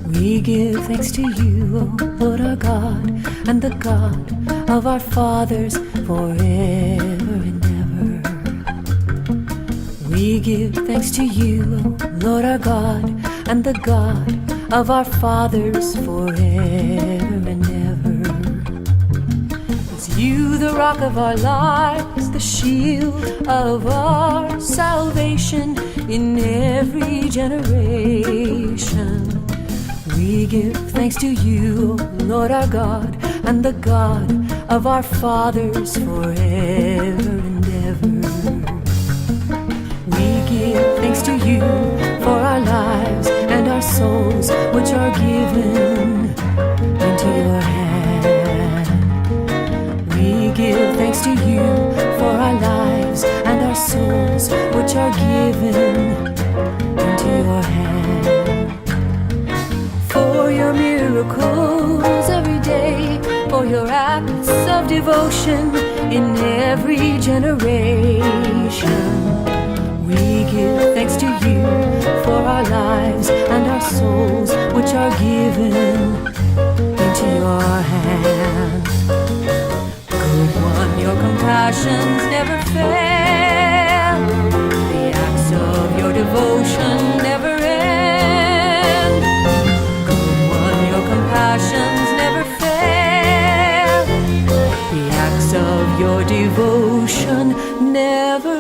We give thanks to you, O Lord our God, and the God of our fathers forever and ever. We give thanks to you, O Lord our God, and the God of our fathers forever and ever. It's you, the rock of our lives, the shield of our salvation in every generation. We give thanks to you, O Lord our God, and the God of our fathers forever and ever. We give thanks to you for our lives and our souls, which are given into your hand. We give thanks to you for our lives and our souls, which are given into your hand. For your miracles every day, for your acts of devotion in every generation. We give thanks to you for our lives and our souls, which are given into your hand. Good one, your compassions never fail. The acts of your devotion never end. Your compassions never fail. The acts of your devotion never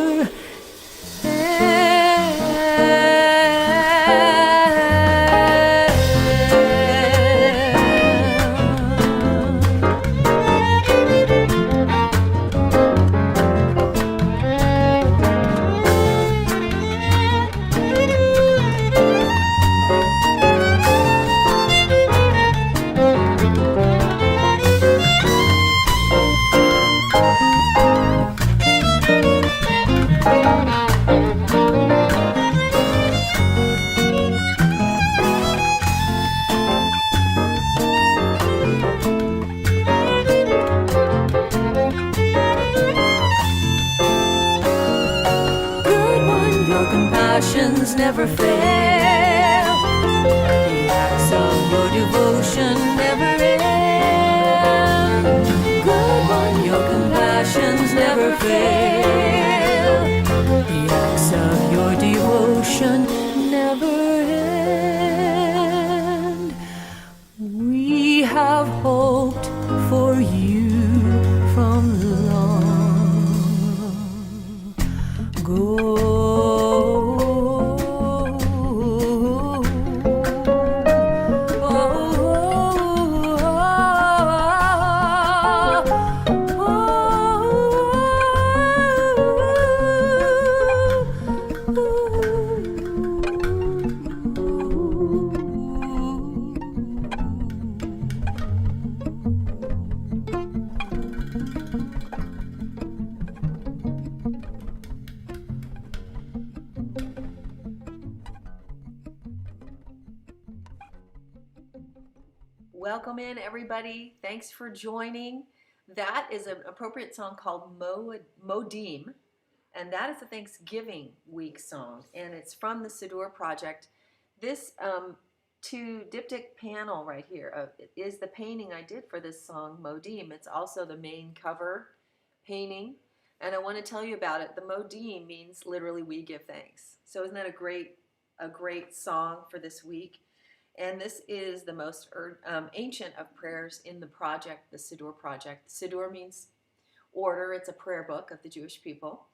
never fail. The acts of your devotion never end. Good one, your compassions never fail. The acts of your devotion never end. We have hoped for you from long ago. Welcome in, everybody. Thanks for joining. That is an appropriate song called Modim, and that is a Thanksgiving week song, and it's from the Siddur Project. This two diptych panel right here is the painting I did for this song, Modim. It's also the main cover painting, and I want to tell you about it. The Modim means literally "we give thanks." So isn't that a great song for this week? And this is the most ancient of prayers in the project, the Siddur Project. Siddur means order. It's a prayer book of the Jewish people.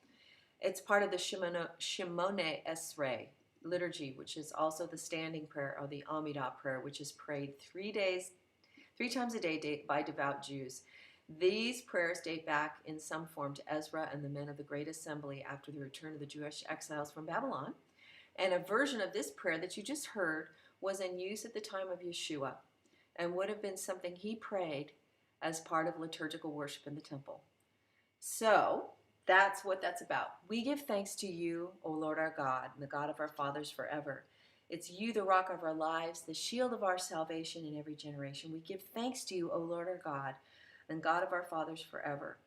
It's part of the Shemoneh Esrei liturgy, which is also the standing prayer or the Amidah prayer, which is prayed 3 times a day by devout Jews. These prayers date back in some form to Ezra and the men of the Great Assembly after the return of the Jewish exiles from Babylon. And a version of this prayer that you just heard was in use at the time of Yeshua and would have been something he prayed as part of liturgical worship in the temple. So that's what that's about. We give thanks to you, O Lord our God, and the God of our fathers forever. It's you, the rock of our lives, the shield of our salvation in every generation. We give thanks to you, O Lord our God, and God of our fathers forever.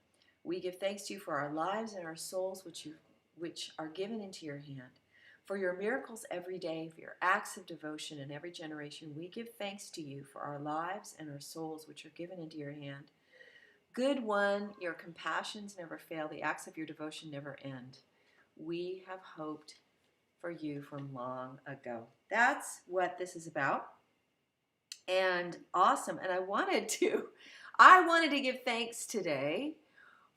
We give thanks to you for our lives and our souls, which are given into your hand. For your miracles every day, for your acts of devotion in every generation, we give thanks to you for our lives and our souls, which are given into your hand. Good one, your compassions never fail, the acts of your devotion never end. We have hoped for you from long ago. That's what this is about. And awesome. And I wanted to give thanks today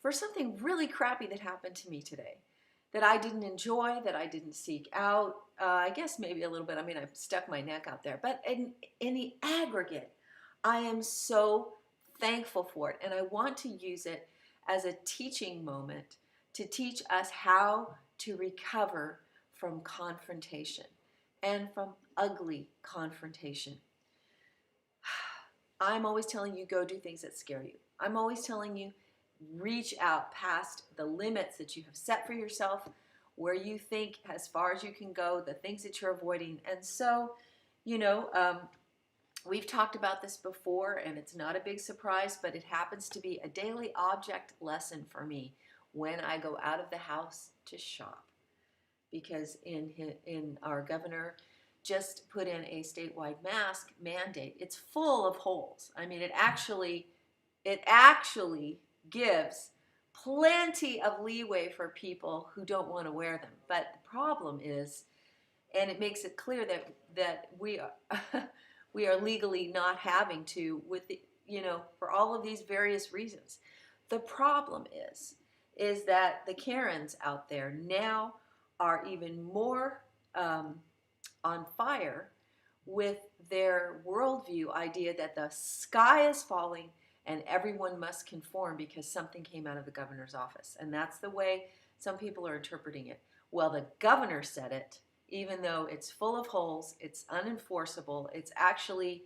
for something really crappy that happened to me today, that I didn't enjoy, that I didn't seek out. I guess maybe a little bit. I mean, I stuck my neck out there. But in the aggregate, I am so thankful for it. And I want to use it as a teaching moment to teach us how to recover from confrontation and from ugly confrontation. I'm always telling you, go do things that scare you. I'm always telling you, reach out past the limits that you have set for yourself, where you think as far as you can go, the things that you're avoiding. And so, we've talked about this before, and it's not a big surprise, but it happens to be a daily object lesson for me when I go out of the house to shop. Because in our governor just put in a statewide mask mandate. It's full of holes. I mean, it actually gives plenty of leeway for people who don't want to wear them. But the problem is, and it makes it clear that we are legally not having to, for all of these various reasons. The problem is that the Karens out there now are even more on fire with their worldview idea that the sky is falling and everyone must conform because something came out of the governor's office. And that's the way some people are interpreting it. Well, the governor said it, even though it's full of holes, it's unenforceable, it's actually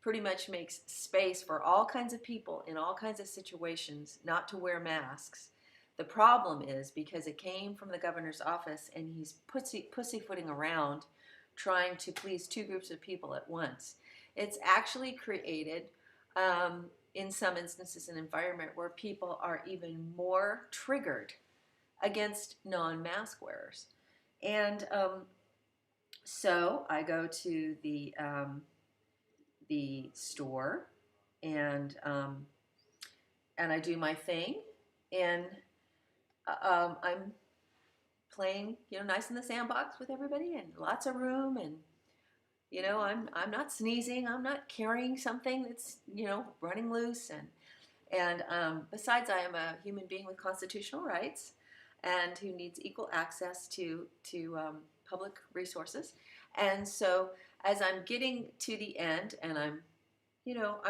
pretty much makes space for all kinds of people in all kinds of situations not to wear masks. The problem is because it came from the governor's office and he's pussyfooting around trying to please two groups of people at once. It's actually created, in some instances, an environment where people are even more triggered against non-mask wearers. And so I go to the store and I do my thing, and I'm playing, nice in the sandbox with everybody, and lots of room, and I'm not sneezing, I'm not carrying something that's running loose, and besides, I am a human being with constitutional rights, and who needs equal access to public resources. And so, as I'm getting to the end, and I'm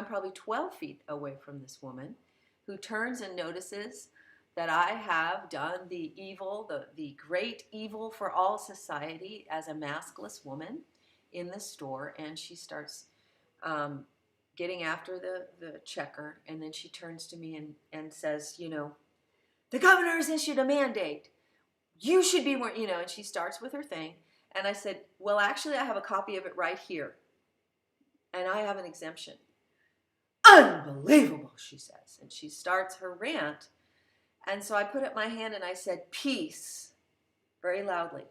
probably 12 feet away from this woman, who turns and notices that I have done the evil, the great evil for all society as a maskless woman in the store, and she starts getting after the checker, and then she turns to me and says, the governor has issued a mandate. You should be wearing, and she starts with her thing. And I said, well, actually, I have a copy of it right here, and I have an exemption. Unbelievable, she says, and she starts her rant. And so I put up my hand and I said, peace, very loudly.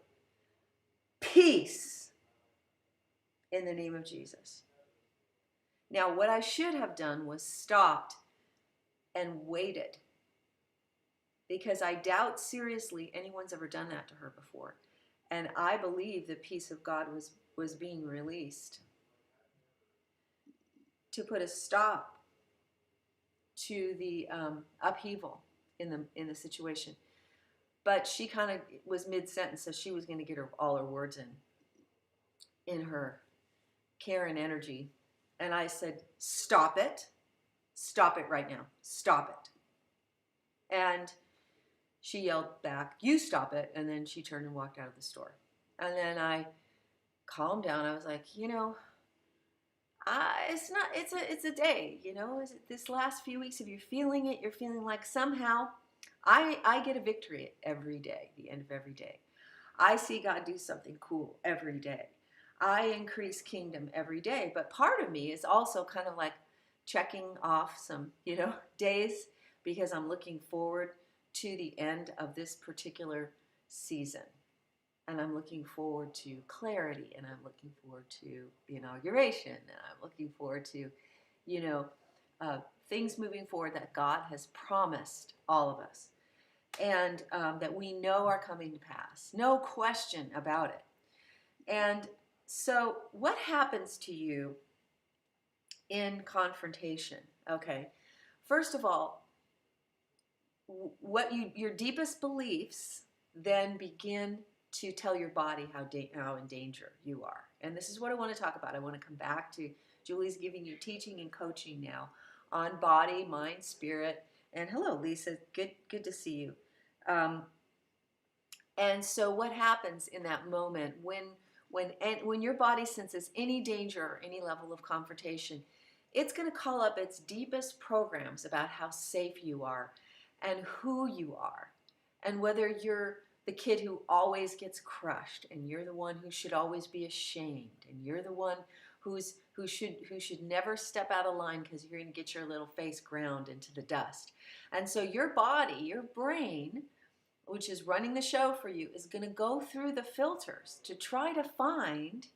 Peace in the name of Jesus. Now, what I should have done was stopped and waited, because I doubt seriously anyone's ever done that to her before. And I believe the peace of God was being released to put a stop to the upheaval in the situation. But she kind of was mid-sentence, so she was going to get all her words in her Karen energy. And I said, stop it right now, stop it. And she yelled back, you stop it. And then she turned and walked out of the store. And then I calmed down. I was like, it's a day, this last few weeks, if you're feeling it, you're feeling like somehow I get a victory every day, the end of every day. I see God do something cool every day. I increase kingdom every day. But part of me is also kind of like checking off some, days, because I'm looking forward to the end of this particular season. and I'm looking forward to clarity, and I'm looking forward to the inauguration, and I'm looking forward to, you know, uh, things moving forward that God has promised all of us, and that we know are coming to pass. No question about it. And so, what happens to you in confrontation? Okay, first of all, your deepest beliefs then begin to tell your body how in danger you are. And this is what I want to talk about. I want to come back to Julie's giving you teaching and coaching now on body, mind, spirit. And hello, Lisa. Good to see you. And so, what happens in that moment when your body senses any danger or any level of confrontation? It's going to call up its deepest programs about how safe you are and who you are, and whether you're the kid who always gets crushed, and you're the one who should always be ashamed, and you're the one who should never step out of line because you're going to get your little face ground into the dust. And so your body, your brain, which is running the show for you, is going to go through the filters to try to find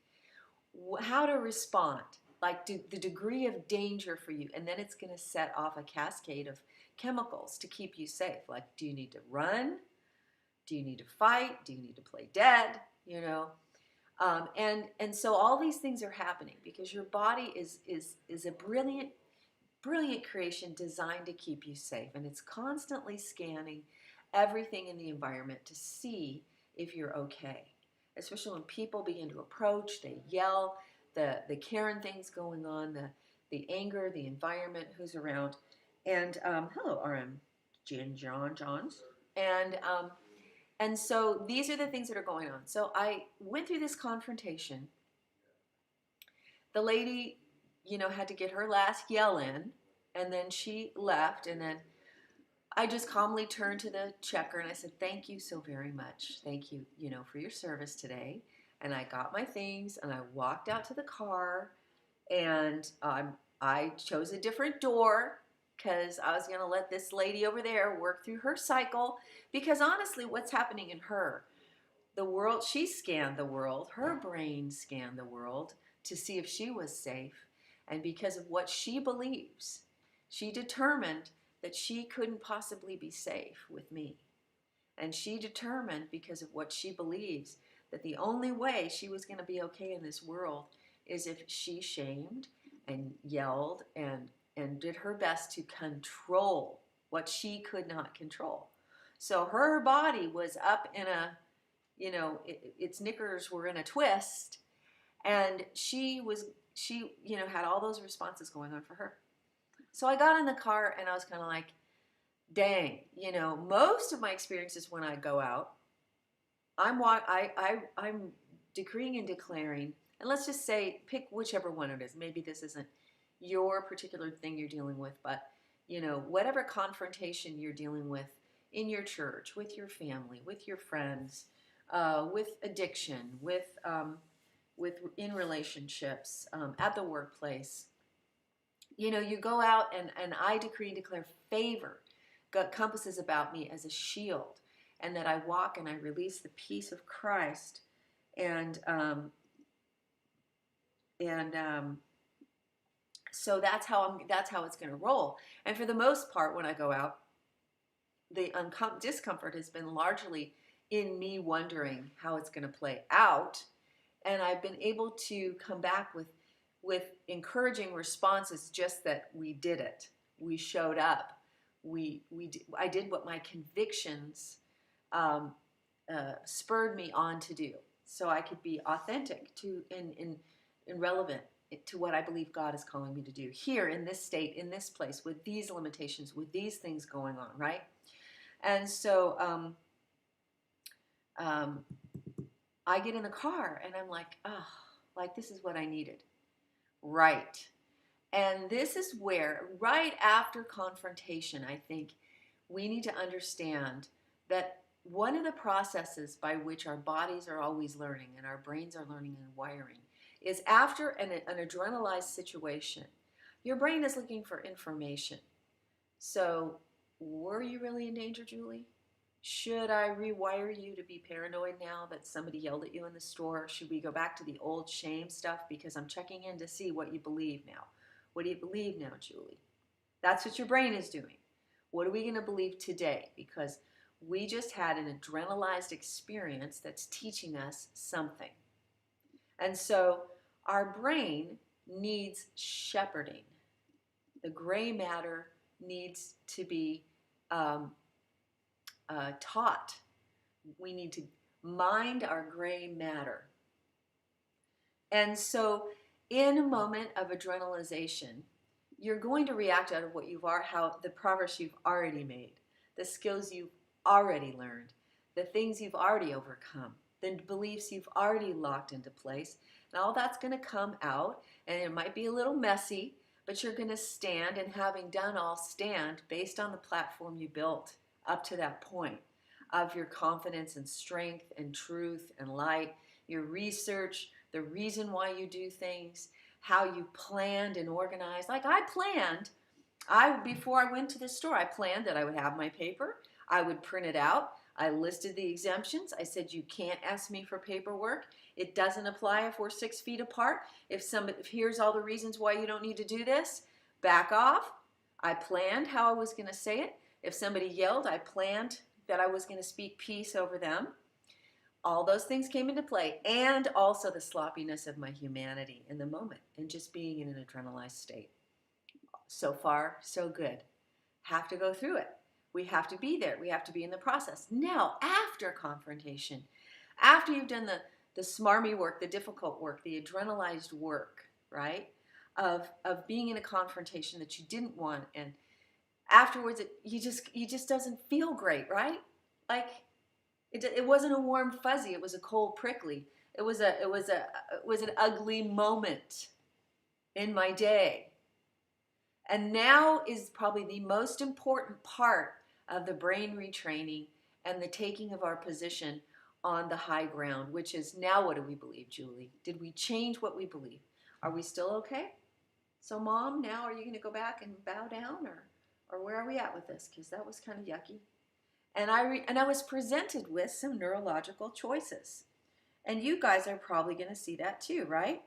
how to respond, like the degree of danger for you. And then it's going to set off a cascade of chemicals to keep you safe. Like, do you need to run? Do you need to fight? Do you need to play dead? And so all these things are happening because your body is a brilliant creation designed to keep you safe, and it's constantly scanning everything in the environment to see if you're okay. Especially when people begin to approach, they yell, the Karen things going on, the anger, the environment, who's around. And hello, RM Johns. And so these are the things that are going on. So I went through this confrontation. The lady, had to get her last yell in, and then she left, and then I just calmly turned to the checker and I said, "Thank you so very much. Thank you, for your service today." And I got my things and I walked out to the car, and I chose a different door because I was going to let this lady over there work through her cycle. Because honestly, what's happening in her, the world, she scanned the world, her brain scanned the world to see if she was safe. And because of what she believes, she determined that she couldn't possibly be safe with me. And she determined, because of what she believes, that the only way she was going to be okay in this world is if she shamed and yelled and did her best to control what she could not control. So her body was up in a, its knickers were in a twist, and she had all those responses going on for her. So I got in the car and I was kind of like, dang, most of my experiences when I go out, I'm decreeing and declaring, and let's just say, pick whichever one it is. Maybe this isn't your particular thing you're dealing with, but whatever confrontation you're dealing with in your church, with your family, with your friends, with addiction, with in relationships, at the workplace, you go out, and I decree and declare favor. God compasses about me as a shield, and that I walk and I release the peace of Christ, and so that's how it's going to roll. And for the most part, when I go out, the discomfort has been largely in me wondering how it's going to play out, and I've been able to come back with encouraging responses. Just that we did it, we showed up, I did what my convictions spurred me on to do, so I could be authentic to and relevant to what I believe God is calling me to do here in this state, in this place, with these limitations, with these things going on, right? And so I get in the car and I'm like, like this is what I needed, right? And this is where, right after confrontation, I think we need to understand that one of the processes by which our bodies are always learning and our brains are learning and wiring is after an adrenalized situation, your brain is looking for information. So, were you really in danger, Julie? Should I rewire you to be paranoid now that somebody yelled at you in the store? Should we go back to the old shame stuff? Because I'm checking in to see what you believe now. What do you believe now, Julie? That's what your brain is doing. What are we going to believe today? Because we just had an adrenalized experience that's teaching us something. And so our brain needs shepherding. The gray matter needs to be taught. We need to mind our gray matter. And so in a moment of adrenalization, you're going to react out of what you've how the progress you've already made, the skills you've already learned, the things you've already overcome, the beliefs you've already locked into place. And all that's going to come out, and it might be a little messy, but you're going to stand, and having done all, stand based on the platform you built up to that point of your confidence and strength and truth and light, your research, the reason why you do things, how you planned and organized. Like I planned, before I went to the store, I planned that I would have my paper, I would print it out, I listed the exemptions. I said, you can't ask me for paperwork. It doesn't apply if we're 6 feet apart. If here's all the reasons why you don't need to do this, back off. I planned how I was going to say it. If somebody yelled, I planned that I was going to speak peace over them. All those things came into play, and also the sloppiness of my humanity in the moment and just being in an adrenalized state. So far, so good. Have to go through it. We have to be there. We have to be in the process. Now, after confrontation, after you've done the smarmy work, the difficult work, the adrenalized work, right, of being in a confrontation that you didn't want, and afterwards you just doesn't feel great, right? Like it wasn't a warm fuzzy. It was a cold prickly. It was an ugly moment in my day. And now is probably the most important part of the brain retraining and the taking of our position on the high ground, which is now what do we believe, Julie? Did we change what we believe? Are we still okay? So Mom, now are you going to go back and bow down, or where are we at with this? Because that was kind of yucky. And I was presented with some neurological choices. And you guys are probably going to see that too, right?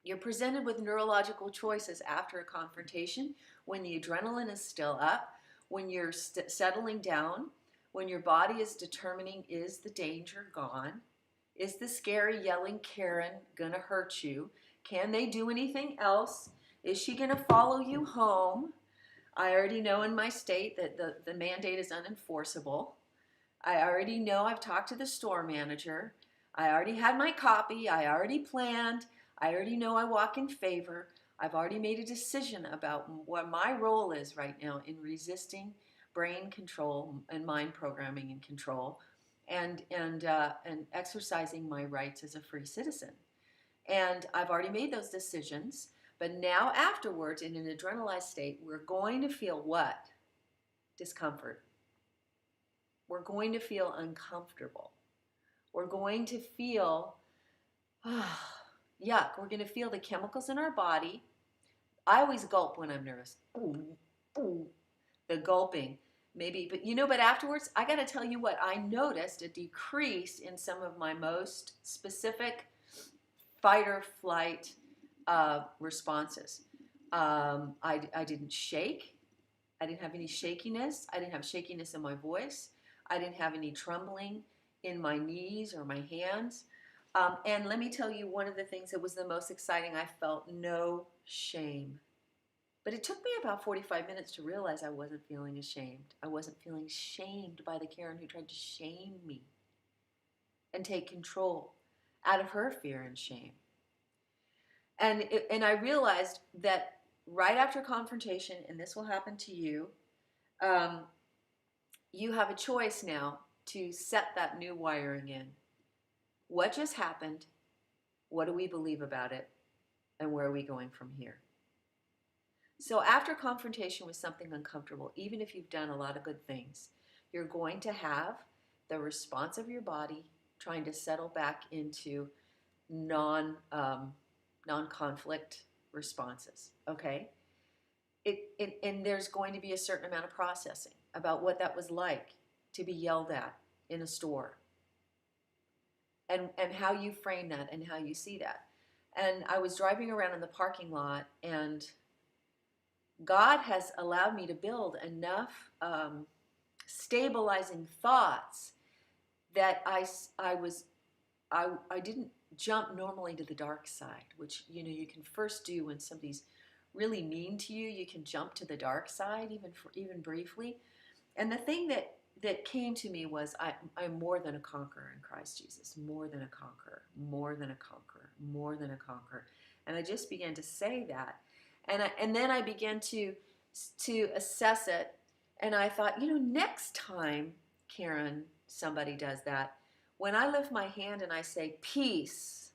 You're presented with neurological choices after a confrontation when the adrenaline is still up, when you're settling down, when your body is determining, is the danger gone? Is the scary yelling Karen going to hurt you? Can they do anything else? Is she going to follow you home? I already know in my state that the mandate is unenforceable. I already know I've talked to the store manager. I already had my copy. I already planned. I already know I walk in favor. I've already made a decision about what my role is right now in resisting brain control and mind programming and control, and exercising my rights as a free citizen. And I've already made those decisions. But now afterwards, in an adrenalized state, we're going to feel what? Discomfort. We're going to feel uncomfortable. We're going to feel yuck. We're going to feel the chemicals in our body. I always gulp when I'm nervous. Ooh, ooh. The gulping. Maybe, but afterwards, I got to tell you what, I noticed a decrease in some of my most specific fight or flight responses. I didn't shake. I didn't have any shakiness. I didn't have shakiness in my voice. I didn't have any trembling in my knees or my hands. And let me tell you, one of the things that was the most exciting, I felt no shame. But it took me about 45 minutes to realize I wasn't feeling ashamed. I wasn't feeling shamed by the Karen who tried to shame me and take control out of her fear and shame. And I realized that right after confrontation, and this will happen to you, you have a choice now to set that new wiring in. What just happened? What do we believe about it? And where are we going from here? So after confrontation with something uncomfortable, even if you've done a lot of good things, you're going to have the response of your body trying to settle back into non-conflict responses, okay? And there's going to be a certain amount of processing about what that was like to be yelled at in a store, and how you frame that and how you see that. And I was driving around in the parking lot, and God has allowed me to build enough stabilizing thoughts that I didn't jump normally to the dark side, which you can first do when somebody's really mean to you. You can jump to the dark side even briefly. And the thing that came to me was I'm more than a conqueror in Christ Jesus, more than a conqueror, more than a conqueror, more than a conqueror. And I just began to say that, and then I began to assess it, and I thought, next time, Karen, somebody does that, when I lift my hand and I say peace,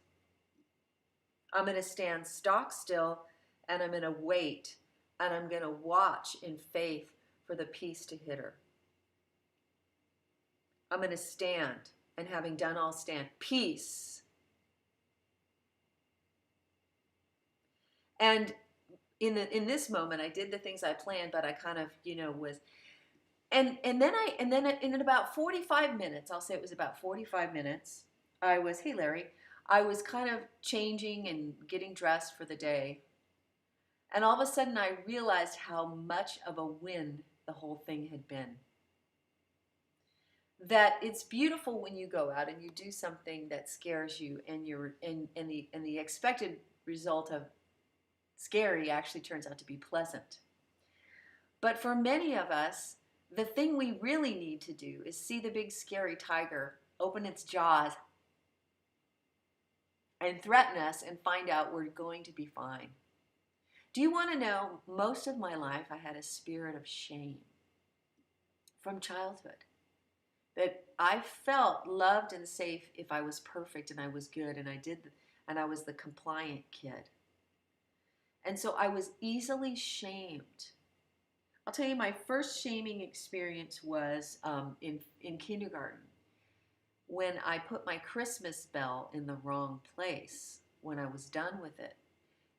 I'm going to stand stock still, and I'm going to wait, and I'm going to watch in faith for the peace to hit her. I'm going to stand, and having done all, stand. Peace. And in this moment, I did the things I planned, but I kind of was, and then in about 45 minutes, I'll say it was about 45 minutes. Hey Larry, I was kind of changing and getting dressed for the day, and all of a sudden I realized how much of a win the whole thing had been. That it's beautiful when you go out and you do something that scares you, and the expected result of scary actually turns out to be pleasant. But for many of us, the thing we really need to do is see the big scary tiger open its jaws and threaten us and find out we're going to be fine. Do you want to know, most of my life I had a spirit of shame from childhood. That I felt loved and safe if I was perfect and I was good and I was the compliant kid. And so I was easily shamed. I'll tell you, my first shaming experience was in kindergarten, when I put my Christmas bell in the wrong place when I was done with it.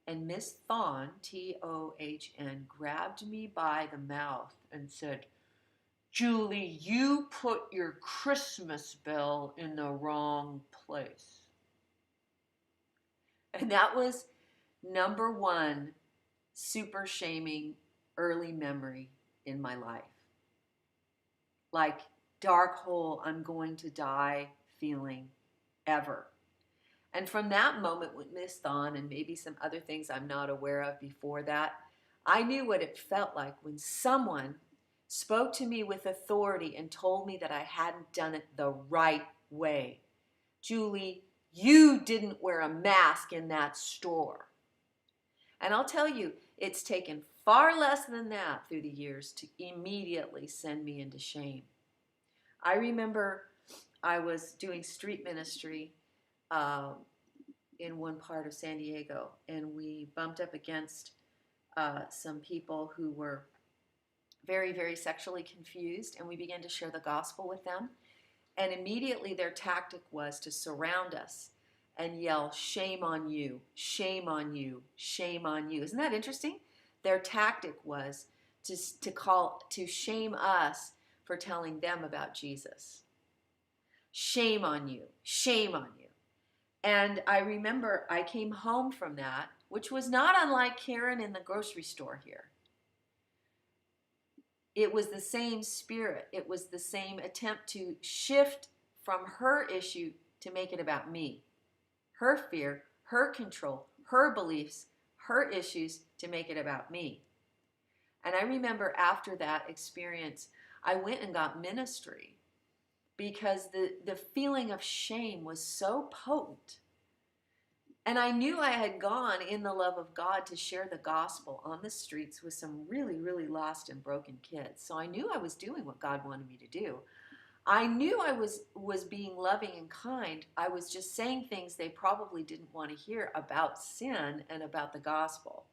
And Miss Thon, Thon, grabbed me by the mouth and said, "Julie, you put your Christmas bell in the wrong place." And that was number one super shaming early memory in my life. Like, dark hole, I'm going to die feeling ever. And from that moment with Miss Thon, and maybe some other things I'm not aware of before that, I knew what it felt like when someone spoke to me with authority and told me that I hadn't done it the right way. "Julie, you didn't wear a mask in that store." And I'll tell you, it's taken far less than that through the years to immediately send me into shame. I remember I was doing street ministry in one part of San Diego, and we bumped up against some people who were very, very sexually confused, and we began to share the gospel with them. And immediately their tactic was to surround us and yell, "Shame on you, shame on you, shame on you." Isn't that interesting? Their tactic was to shame us for telling them about Jesus. Shame on you, shame on you. And I remember I came home from that, which was not unlike Karen in the grocery store here. It was the same spirit. It was the same attempt to shift from her issue to make it about me. Her fear, her control, her beliefs, her issues to make it about me. And I remember after that experience, I went and got ministry because the feeling of shame was so potent. And I knew I had gone in the love of God to share the gospel on the streets with some really, really lost and broken kids. So I knew I was doing what God wanted me to do. I knew I was being loving and kind. I was just saying things they probably didn't want to hear about sin and about the gospel.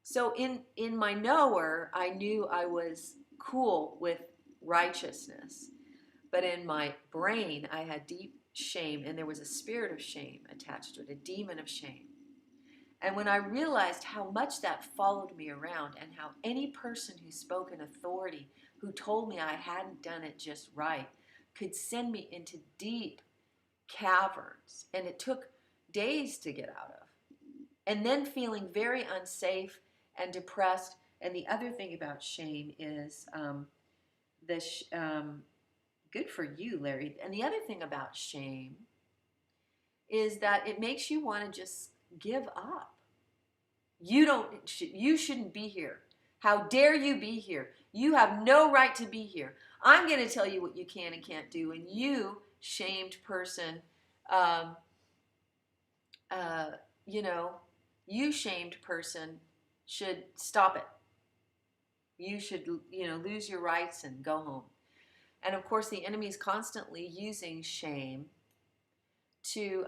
So in my knower, I knew I was cool with righteousness. But in my brain, I had deep shame, and there was a spirit of shame attached to it, a demon of shame. And when I realized how much that followed me around, and how any person who spoke in authority who told me I hadn't done it just right could send me into deep caverns, and it took days to get out of. And then feeling very unsafe and depressed. And the other thing about shame is good for you, Larry. And the other thing about shame is that it makes you want to just give up. You shouldn't be here. How dare you be here? You have no right to be here. I'm going to tell you what you can and can't do, and you, shamed person, um, uh, you know, you shamed person should stop it. You should, lose your rights and go home. And of course, the enemy is constantly using shame to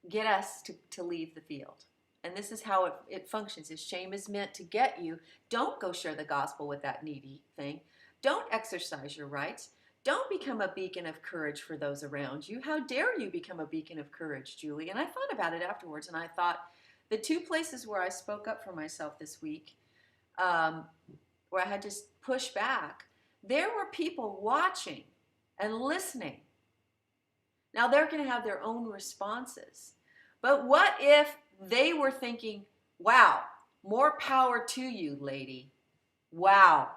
get us to leave the field. And this is how it functions. If shame is meant to get you, don't go share the gospel with that needy thing. Don't exercise your rights. Don't become a beacon of courage for those around you. How dare you become a beacon of courage, Julie? And I thought about it afterwards, and I thought the two places where I spoke up for myself this week, where I had to push back, there were people watching and listening. Now they're going to have their own responses. But what if they were thinking, wow, more power to you, lady. Wow.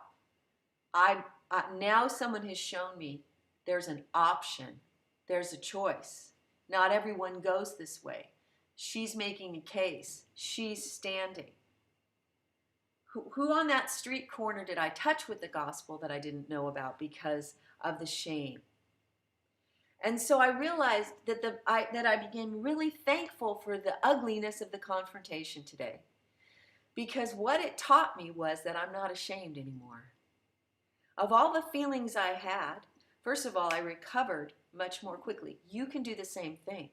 Now someone has shown me there's an option. There's a choice. Not everyone goes this way. She's making a case. She's standing. Who on that street corner did I touch with the gospel that I didn't know about because of the shame? And so I realized that I became really thankful for the ugliness of the confrontation today. Because what it taught me was that I'm not ashamed anymore. Of all the feelings I had, first of all, I recovered much more quickly. You can do the same thing.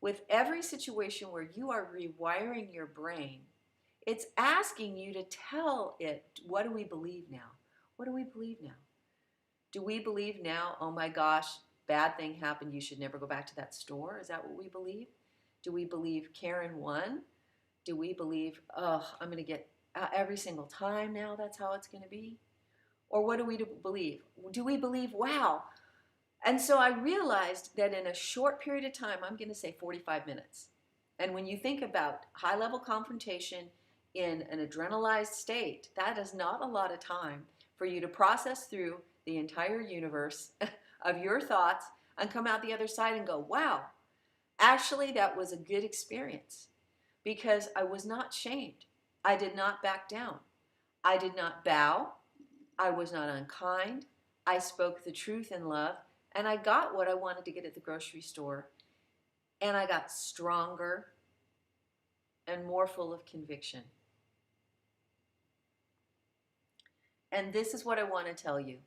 With every situation where you are rewiring your brain, it's asking you to tell it, what do we believe now? What do we believe now? Do we believe now, oh my gosh, bad thing happened, you should never go back to that store? Is that what we believe? Do we believe Karen won? Do we believe, oh, I'm going to get every single time now, that's how it's going to be? Or what do we believe? Do we believe, wow? And so I realized that in a short period of time, I'm going to say 45 minutes. And when you think about high-level confrontation in an adrenalized state, that is not a lot of time for you to process through the entire universe of your thoughts and come out the other side and go, wow, actually that was a good experience because I was not shamed. I did not back down. I did not bow. I was not unkind. I spoke the truth in love, and I got what I wanted to get at the grocery store, and I got stronger and more full of conviction. And this is what I want to tell you,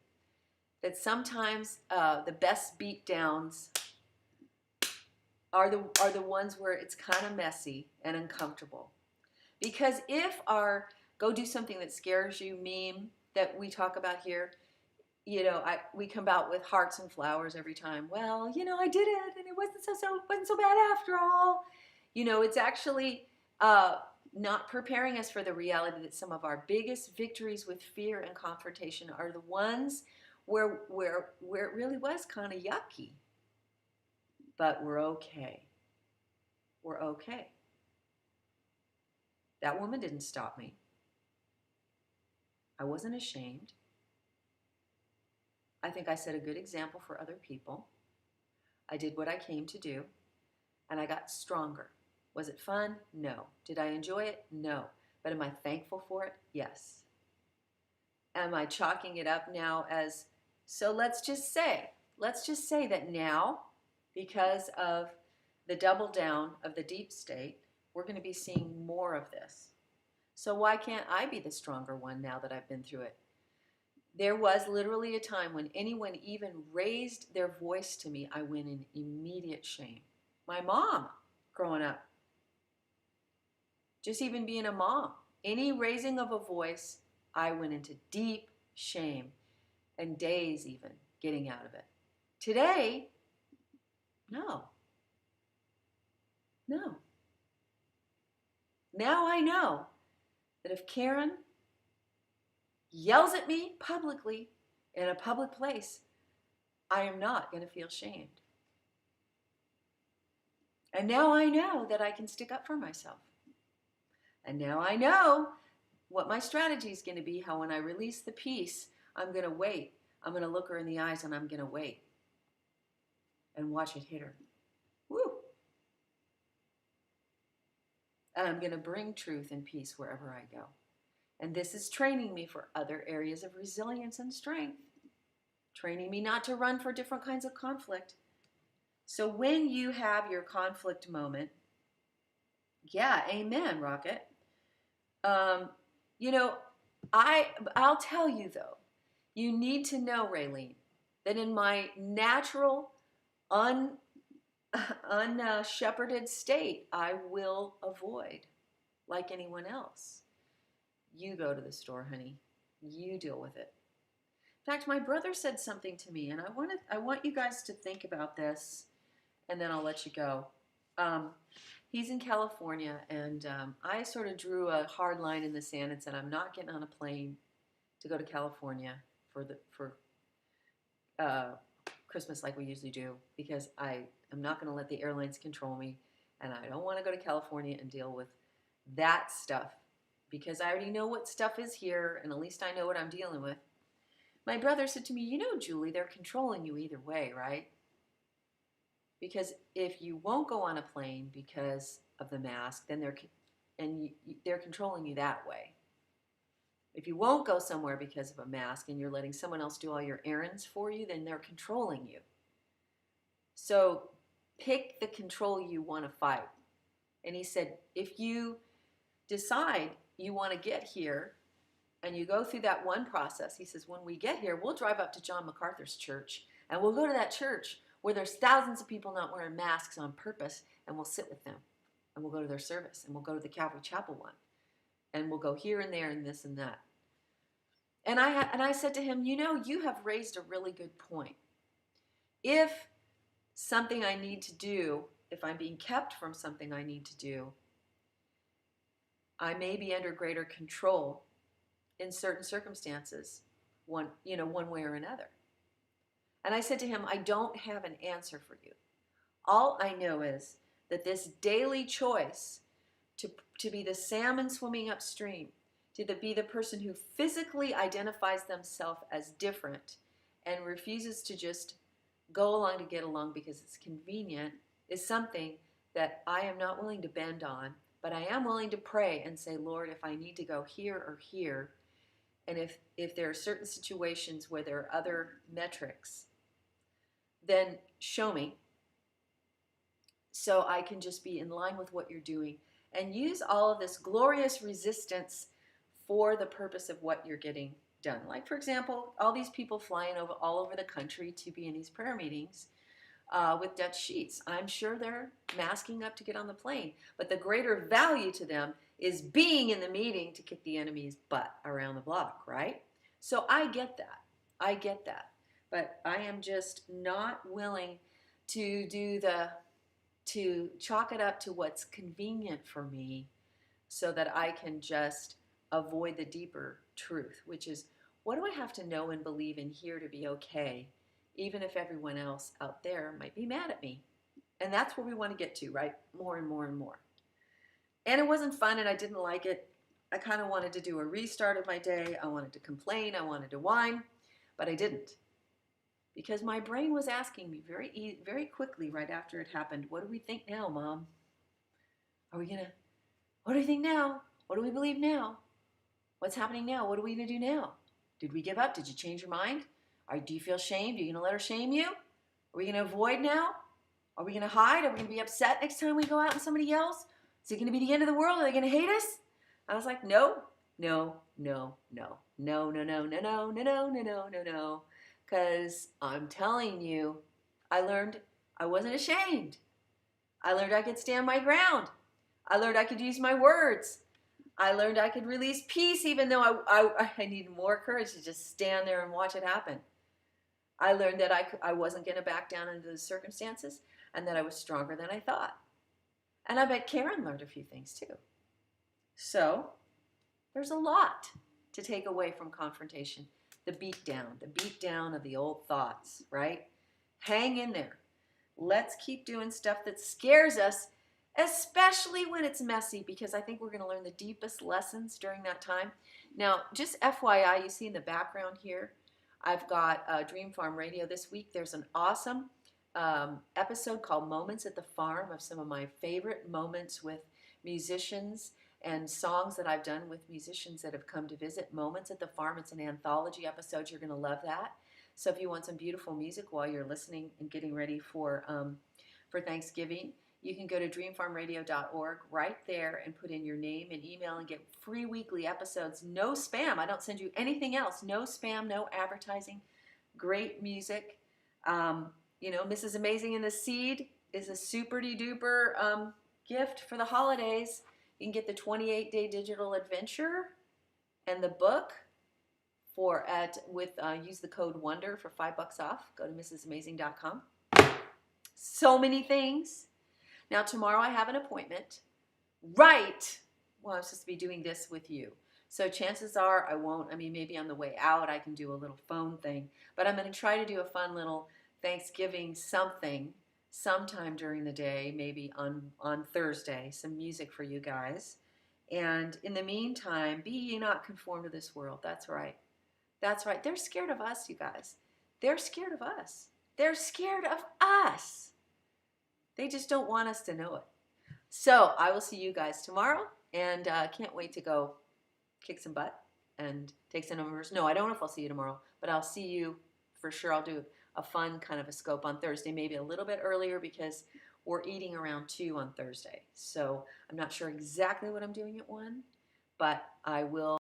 that sometimes the best beatdowns are the ones where it's kind of messy and uncomfortable. Because if our go do something that scares you meme that we talk about here, we come out with hearts and flowers every time. Well, I did it, and it wasn't so bad after all. It's actually not preparing us for the reality that some of our biggest victories with fear and confrontation are the ones where it really was kind of yucky. But we're okay. We're okay. That woman didn't stop me. I wasn't ashamed. I think I set a good example for other people. I did what I came to do, and I got stronger. Was it fun? No. Did I enjoy it? No. But am I thankful for it? Yes. Am I chalking it up now as, so let's just say that now, because of the double down of the deep state, we're going to be seeing more of this. So why can't I be the stronger one now that I've been through it? There was literally a time when anyone even raised their voice to me, I went in immediate shame. My mom, growing up, just even being a mom, any raising of a voice, I went into deep shame and days even getting out of it. Today, no. Now I know that if Karen yells at me publicly in a public place, I am not going to feel shamed. And now I know that I can stick up for myself. And now I know what my strategy is going to be, how when I release the peace, I'm going to wait. I'm going to look her in the eyes and I'm going to wait and watch it hit her. Woo! And I'm going to bring truth and peace wherever I go. And this is training me for other areas of resilience and strength, training me not to run for different kinds of conflict. So when you have your conflict moment, yeah, amen, Rocket. You know, I'll tell you though, you need to know, Raylene, that in my natural, unshepherded state, I will avoid like anyone else. You go to the store, honey. You deal with it. In fact, my brother said something to me, and I want you guys to think about this, and then I'll let you go. He's in California, and I sort of drew a hard line in the sand and said, I'm not getting on a plane to go to California for Christmas like we usually do, because I am not going to let the airlines control me, and I don't want to go to California and deal with that stuff, because I already know what stuff is here, and at least I know what I'm dealing with. My brother said to me, you know, Julie, they're controlling you either way, right? Because if you won't go on a plane because of the mask, then they're controlling you that way. If you won't go somewhere because of a mask and you're letting someone else do all your errands for you, then they're controlling you. So pick the control you want to fight. And he said, if you decide you want to get here and you go through that one process, he says, when we get here, we'll drive up to John MacArthur's church and we'll go to that church where there's thousands of people not wearing masks on purpose, and we'll sit with them and we'll go to their service, and we'll go to the Calvary Chapel one, and we'll go here and there and this and that. And I said to him, you know, you have raised a really good point. If something I need to do, if I'm being kept from something I need to do, I may be under greater control in certain circumstances, one way or another. And I said to him, I don't have an answer for you. All I know is that this daily choice to be the salmon swimming upstream, to be the person who physically identifies themselves as different and refuses to just go along to get along because it's convenient, is something that I am not willing to bend on, but I am willing to pray and say, Lord, if I need to go here or here, and if there are certain situations where there are other metrics, then show me so I can just be in line with what you're doing and use all of this glorious resistance for the purpose of what you're getting done. Like, for example, all these people flying all over the country to be in these prayer meetings with Dutch sheets. I'm sure they're masking up to get on the plane, but the greater value to them is being in the meeting to kick the enemy's butt around the block, right? So I get that. But I am just not willing to chalk it up to what's convenient for me so that I can just avoid the deeper truth, which is, what do I have to know and believe in here to be okay, even if everyone else out there might be mad at me? And that's where we want to get to, right? More and more and more. And it wasn't fun, and I didn't like it. I kind of wanted to do a restart of my day. I wanted to complain. I wanted to whine, but I didn't. Because my brain was asking me very quickly right after it happened, what do we think now, Mom? What do we think now? What do we believe now? What's happening now? What are we going to do now? Did we give up? Did you change your mind? Do you feel shamed? Are you going to let her shame you? Are we going to avoid now? Are we going to hide? Are we going to be upset next time we go out and somebody yells? Is it going to be the end of the world? Are they going to hate us? I was like, no. Because I'm telling you, I learned I wasn't ashamed. I learned I could stand my ground. I learned I could use my words. I learned I could release peace even though I needed more courage to just stand there and watch it happen. I learned that I wasn't going to back down into the circumstances and that I was stronger than I thought. And I bet Karen learned a few things too. So there's a lot to take away from confrontation? The beat down of the old thoughts, right? Hang in there. Let's keep doing stuff that scares us, especially when it's messy, because I think we're going to learn the deepest lessons during that time. Now, just FYI, you see in the background here, I've got Dream Farm Radio this week. There's an awesome episode called Moments at the Farm of some of my favorite moments with musicians and songs that I've done with musicians that have come to visit. Moments at the Farm. It's an anthology episode. You're going to love that. So if you want some beautiful music while you're listening and getting ready for Thanksgiving, you can go to dreamfarmradio.org right there and put in your name and email and get free weekly episodes. No spam. I don't send you anything else. No spam, no advertising. Great music. Mrs. Amazing and the Seed is a super-de-duper gift for the holidays. You can get the 28-day digital adventure and the book use the code WONDER for $5 off. Go to mrsamazing.com. So many things. Now tomorrow I have an appointment. Right. Well, I'm supposed to be doing this with you. So chances are I won't. Maybe on the way out I can do a little phone thing. But I'm going to try to do a fun little Thanksgiving something sometime during the day, maybe on Thursday, some music for you guys. And in the meantime, be ye not conformed to this world. That's right. That's right. They're scared of us, you guys. They're scared of us. They're scared of us. They just don't want us to know it. So I will see you guys tomorrow, and can't wait to go kick some butt and take some numbers. No, I don't know if I'll see you tomorrow, but I'll see you for sure. I'll do a fun kind of a scope on Thursday, maybe a little bit earlier because we're eating around 2 on Thursday. So I'm not sure exactly what I'm doing at 1, but I will.